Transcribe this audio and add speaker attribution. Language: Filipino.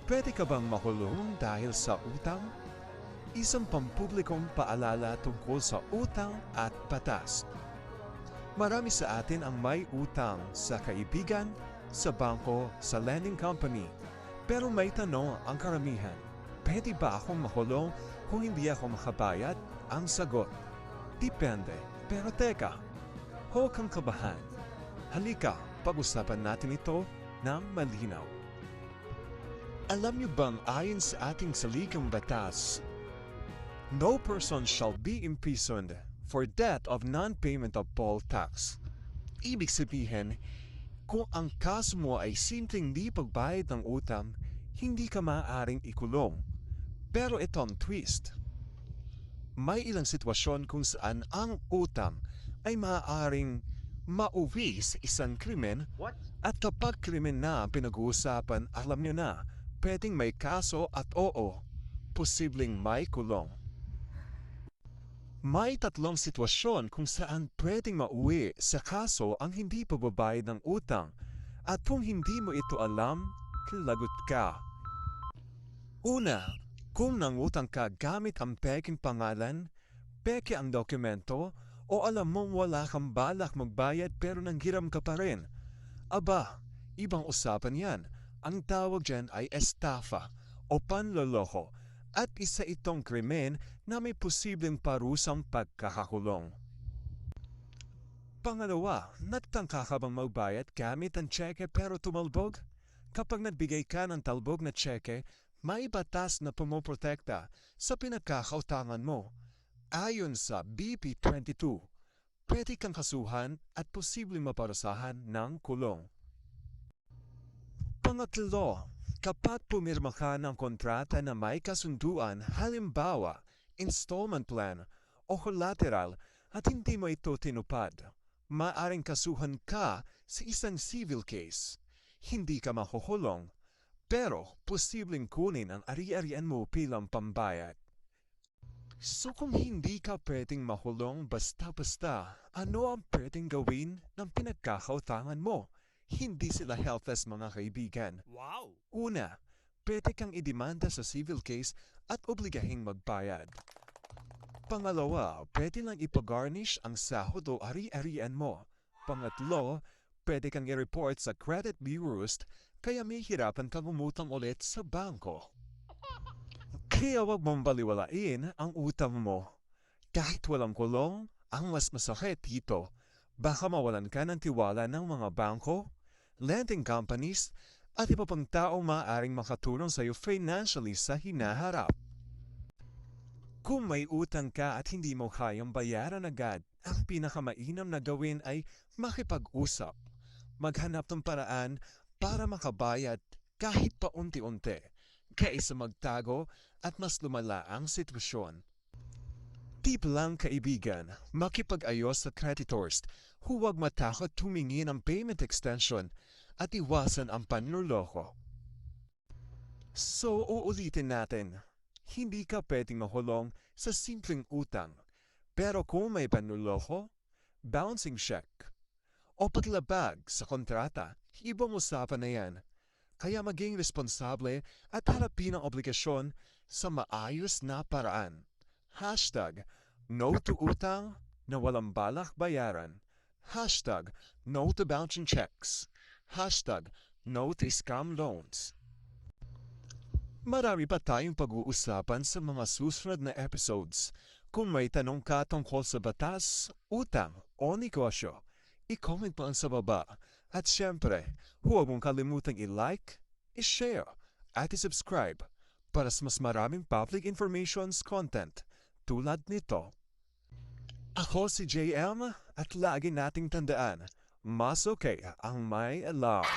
Speaker 1: Pwede ka bang makulong dahil sa utang? Isang pampublikong paalala tungkol sa utang at batas. Marami sa atin ang may utang sa kaibigan, sa bangko, sa lending company. Pero may tanong ang karamihan, pwede ba akong makulong kung hindi ako makabayad? Ang sagot, depende. Pero teka, huwag kang kabahan. Halika, pag-usapan natin ito ng malinaw. Alam niyo bang ayon sa ating saligang batas, no person shall be imprisoned for debt of non-payment of poll tax. Ibig sabihin, kung ang kaso mo ay simpleng di pagbayad ng utang, hindi ka maaaring ikulong. Pero ito ang twist. May ilang sitwasyon kung saan ang utang ay maaaring mauwi sa isang krimen. At kapag krimen na pinag-uusapan, alam niyo na, pwedeng may kaso at oo, posibleng may kulong. May tatlong sitwasyon kung saan pwedeng mauwi sa kaso ang hindi pagbabayad ng utang at kung hindi mo ito alam, lagot ka. Una, kung nangutang ka gamit ang peking pangalan, peke ang dokumento o alam mong wala kang balak magbayad pero nanghiram ka pa rin. Aba, ibang usapan yan. Ang tawag dyan ay estafa o panloloko at isa itong krimen na may posibleng parusang pagkakakulong. Pangalawa, nagtangka ka bang magbayad gamit ang tseke pero tumalbog? Kapag nagbigay ka ng talbog na tseke, may batas na pumoprotekta sa pinagkakautangan mo. Ayon sa BP 22, pwede kang kasuhan at posibleng maparusahan ng kulong. Pangatlo, kapag pumirma ka ng kontrata na may kasunduan, halimbawa, installment plan o collateral at hindi mo ito tinupad, maaaring kasuhan ka sa isang civil case. Hindi ka makukulong, pero posibleng kunin ang ari-arian mo bilang pambayad. So kung hindi ka pwedeng makulong basta-basta, ano ang pwedeng gawin ng pinagkakautangan mo? Hindi sila helpless mga kaibigan.
Speaker 2: Wow!
Speaker 1: Una, pwede kang idemanda sa civil case at obligahing magbayad. Pangalawa, pwede lang ipagarnish ang sahod o ari-arian mo. Pangatlo, pwede kang i-report sa credit bureaus kaya may hirapan kang umutang ulit sa bangko. Kaya wag mong baliwalain ang utang mo. Kahit walang kulong, ang mas masakit dito, baka mawalan ka ng tiwala ng mga bangko, lending companies, at iba pang taong maaaring makatulong sa iyo financially sa hinaharap. Kung may utang ka at hindi mo kayang bayaran agad, ang pinakamainam na gawin ay makipag-usap. Maghanap ng paraan para makabayad kahit paunti-unti, kaysa magtago at mas lumala ang sitwasyon. Tip lang kaibigan, makipag-ayos sa creditors, huwag matakot tumingin ng payment extension at iwasan ang panloloko. So uulitin natin, hindi ka pwedeng makulong sa simpleng utang, pero kung may panloloko, bouncing check, o paglabag sa kontrata, ibang usapan na yan. Kaya maging responsable at harapin ang obligasyon sa maayos na paraan. Hashtag no to utang na walang balak bayaran. Hashtag no to bouncing checks. Hashtag no to scam loans. Marami pa tayong pag-uusapan sa mga susunod na episodes. Kung may tanong ka tungkol sa batas, utang o negosyo, i-comment mo sa baba. At syempre, huwag mong kalimutang i-like, i-share, at i-subscribe para sa mas maraming public informations content tulad nito. Ako si JM at lagi nating tandaan, mas okay ang may alarm.